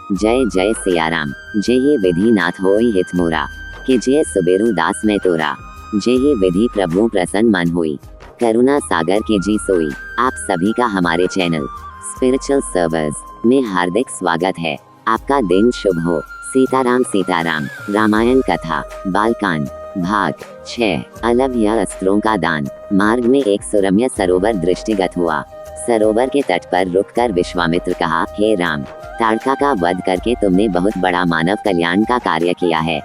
जय जय सियाराम। जय ये विधि नाथ होई हित मोरा, कि जय सुबेरु दास मैं तोरा। जय ये विधि प्रभु प्रसन्न मन होई, करुणा सागर के जी सोई। आप सभी का हमारे चैनल स्पिरिचुअल सर्वर्स में हार्दिक स्वागत है। आपका दिन शुभ हो। सीताराम सीताराम। रामायण कथा बालकांड भाग 6। अलभ्य अस्त्रों का दान। मार्ग में एक सुरम्य सरोवर दृष्टिगत हुआ। सरोवर के तट पर रुककर विश्वामित्र कहा, हे राम, ताड़का का वध करके तुमने बहुत बड़ा मानव कल्याण का कार्य किया है।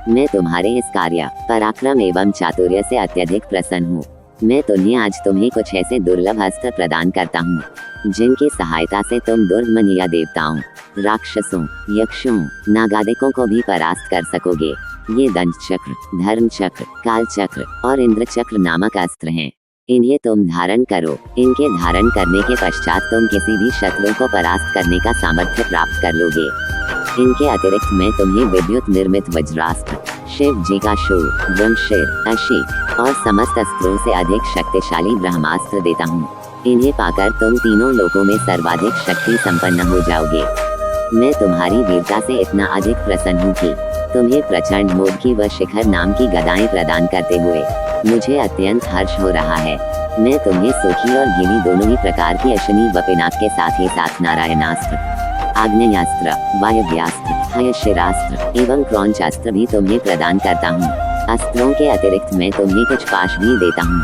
मैं तुम्हारे इस कार्य, पराक्रम एवं चातुर्य से अत्यधिक प्रसन्न हूँ। मैं आज तुम्हें कुछ ऐसे दुर्लभ अस्त्र प्रदान करता हूँ, जिनकी सहायता से तुम दुर्मनीय देवताओं, राक्षसों, यक्षों, नागादिकों को भी परास्त कर सकोगे। ये दंड चक्र, धर्म चक्र, काल चक्र और इंद्र चक्र नामक अस्त्र हैं। इन्हें तुम धारण करो। इनके धारण करने के पश्चात तुम किसी भी शत्रु को परास्त करने का सामर्थ्य प्राप्त कर लोगे। इनके अतिरिक्त मैं तुम्हें विद्युत निर्मित वज्रास्त्र, शिव जी का शूल, ब्रह्मशिर, अशीक और समस्त अस्त्रों से अधिक शक्तिशाली ब्रह्मास्त्र देता हूँ। इन्हें पाकर तुम तीनों लोकों में सर्वाधिक शक्ति संपन्न हो जाओगे। मैं तुम्हारी वीरता से इतना अधिक प्रसन्न हूँ कि तुम्हें प्रचंड मोद की व शिखर नाम की गदाएं प्रदान करते हुए मुझे अत्यंत हर्ष हो रहा है। मैं तुम्हें सूखी और गीली दोनों ही प्रकार की अश्विनी व पिनाक के साथ ही साथ नारायणास्त्र, आग्नेयास्त्र, वायव्यास्त्र, हयशिरास्त्र एवं क्रौंचास्त्र भी तुम्हें प्रदान करता हूँ। अस्त्रों के अतिरिक्त मैं तुम्हें कुछ पाश भी देता हूँ,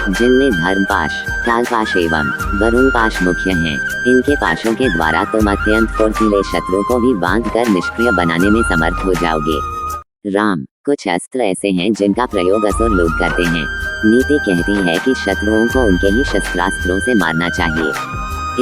जिनमें धर्मपाश, कालपाश एवं वरुण पाश मुख्य हैं। इनके पाशों के द्वारा तुम अत्यंत फुर्तीले शत्रु को भी बांधकर निष्क्रिय बनाने में समर्थ हो जाओगे। राम, कुछ अस्त्र ऐसे हैं जिनका प्रयोग असुर लोग करते हैं। नीति कहती है कि शत्रुओं को उनके ही शस्त्रास्त्रों से मारना चाहिए।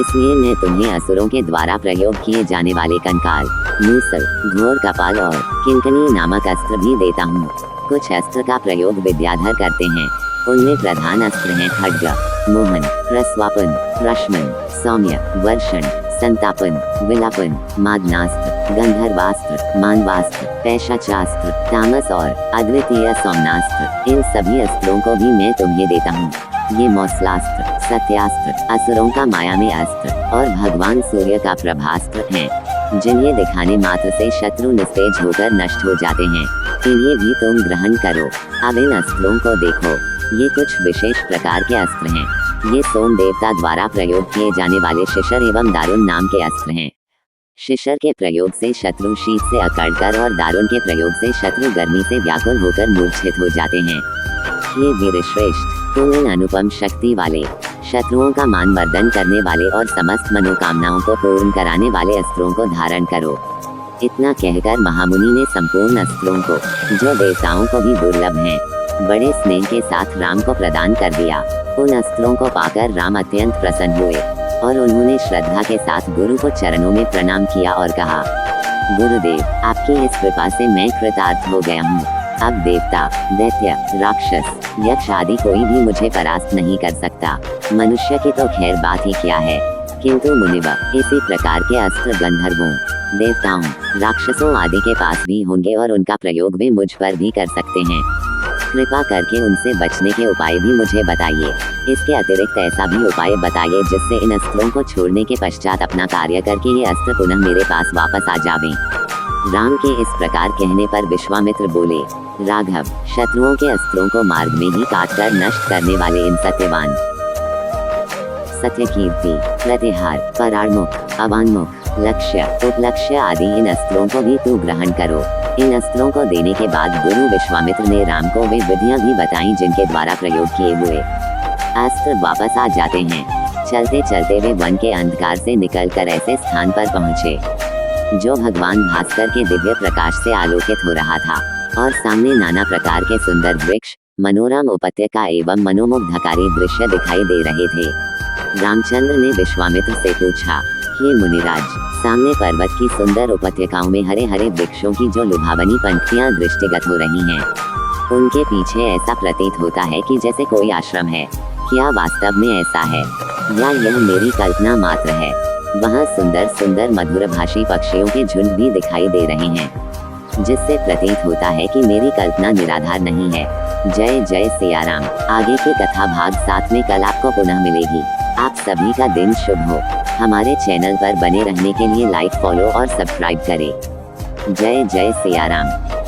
इसलिए मैं तुम्हें असुरों के द्वारा प्रयोग किए जाने वाले कंकाल, मूसल, घोर कपाल और किंकनी नामक अस्त्र भी देता हूँ। कुछ अस्त्र का प्रयोग विद्याधर करते हैं। उनमें प्रधान अस्त्र हैं खड्ग, मोहन, प्रस्वापन, रश्मन, सौम्य, वर्षण, संतापन, विलापन, माग्नास्त्र, गंधर्वास्त्र, मानवास्त्र, पैशाचास्त्र, तामस और अद्वितीय सौम्नास्त्र। इन सभी अस्त्रों को भी मैं तुम्हें देता हूँ। ये मौसलास्त्र, सत्यास्त्र, असुरों का माया में अस्त्र और भगवान सूर्य का प्रभास्त्र हैं, जिन्हें दिखाने मात्र से शत्रु निस्तेज होकर नष्ट हो जाते हैं। इन्हें भी तुम ग्रहण करो। अब इन अस्त्रों को देखो। ये कुछ विशेष प्रकार के अस्त्र हैं। ये सोम देवता द्वारा प्रयोग किए जाने वाले शिशर एवं दारुण नाम के अस्त्र हैं। शिशर के प्रयोग से शत्रु शीत से अकड़कर और दारुण के प्रयोग से शत्रु गर्मी से व्याकुल होकर मूर्छित हो जाते हैं। ये वीरश्रेष्ठ, तुम इन अनुपम शक्ति वाले, शत्रुओं का मान वर्धन करने वाले और समस्त मनोकामनाओं को पूर्ण कराने वाले अस्त्रों को धारण करो। इतना कहकर महामुनि ने संपूर्ण अस्त्रों को, जो देवताओं को भी दुर्लभ हैं, बड़े स्नेह के साथ राम को प्रदान कर दिया। उन अस्त्रों को पाकर राम अत्यंत प्रसन्न हुए और उन्होंने श्रद्धा के साथ गुरु को चरणों में प्रणाम किया और कहा, गुरुदेव, आपकी इस कृपा से मैं कृतार्थ हो गया हूँ। अब देवता, दैत्य, राक्षस, यक्ष आदि कोई भी मुझे परास्त नहीं कर सकता। मनुष्य की तो खैर बात ही क्या है, किंतु मुनिवर इसी प्रकार के अस्त्र गंधर्वों, देवताओं, राक्षसों आदि के पास भी होंगे और उनका प्रयोग वे मुझ पर भी कर सकते हैं। कृपा करके उनसे बचने के उपाय भी मुझे बताइए। इसके अतिरिक्त ऐसा भी उपाय बताइए जिससे इन अस्त्रों को छोड़ने के पश्चात अपना कार्य करके ये अस्त्र पुनः मेरे पास वापस आ जावें। राम के इस प्रकार कहने पर विश्वामित्र बोले, राघव, शत्रुओं के अस्त्रों को मार्ग में ही काटकर नष्ट करने वाले इन सत्यवान, सत्यकीर्ति, प्रतिहार, पराणमुख, अवान्मुख, लक्ष्य, उपलक्ष्य आदि इन अस्त्रों को भी तू ग्रहण करो। इन अस्त्रों को देने के बाद गुरु विश्वामित्र ने राम को वे विधियां भी बताईं जिनके द्वारा प्रयोग किए हुए अस्त्र वापस आ जाते हैं। चलते चलते वे वन के अंधकार से निकलकर ऐसे स्थान पर पहुँचे जो भगवान भास्कर के दिव्य प्रकाश से आलोकित हो रहा था और सामने नाना प्रकार के सुंदर वृक्ष, मनोरम उपत्यका एवं मनोमुग्धकारी दृश्य दिखाई दे रहे थे। रामचंद्र ने विश्वामित्र से पूछा, हे मुनिराज, सामने पर्वत की सुंदर उपत्यकाओं में हरे हरे वृक्षों की जो लुभावनी पंक्तियां दृष्टिगत हो रही हैं, उनके पीछे ऐसा प्रतीत होता है कि जैसे कोई आश्रम है। क्या वास्तव में ऐसा है या यह मेरी कल्पना मात्र है? वहाँ सुंदर सुंदर मधुरभाषी पक्षियों के झुंड भी दिखाई दे रहे हैं, जिससे प्रतीत होता है कि मेरी कल्पना निराधार नहीं है। जय जय सियाराम। आगे की कथा भाग 7 में कल आपको पुनः मिलेगी। आप सभी का दिन शुभ हो। हमारे चैनल पर बने रहने के लिए लाइक, फॉलो और सब्सक्राइब करें। जय जय सिया राम।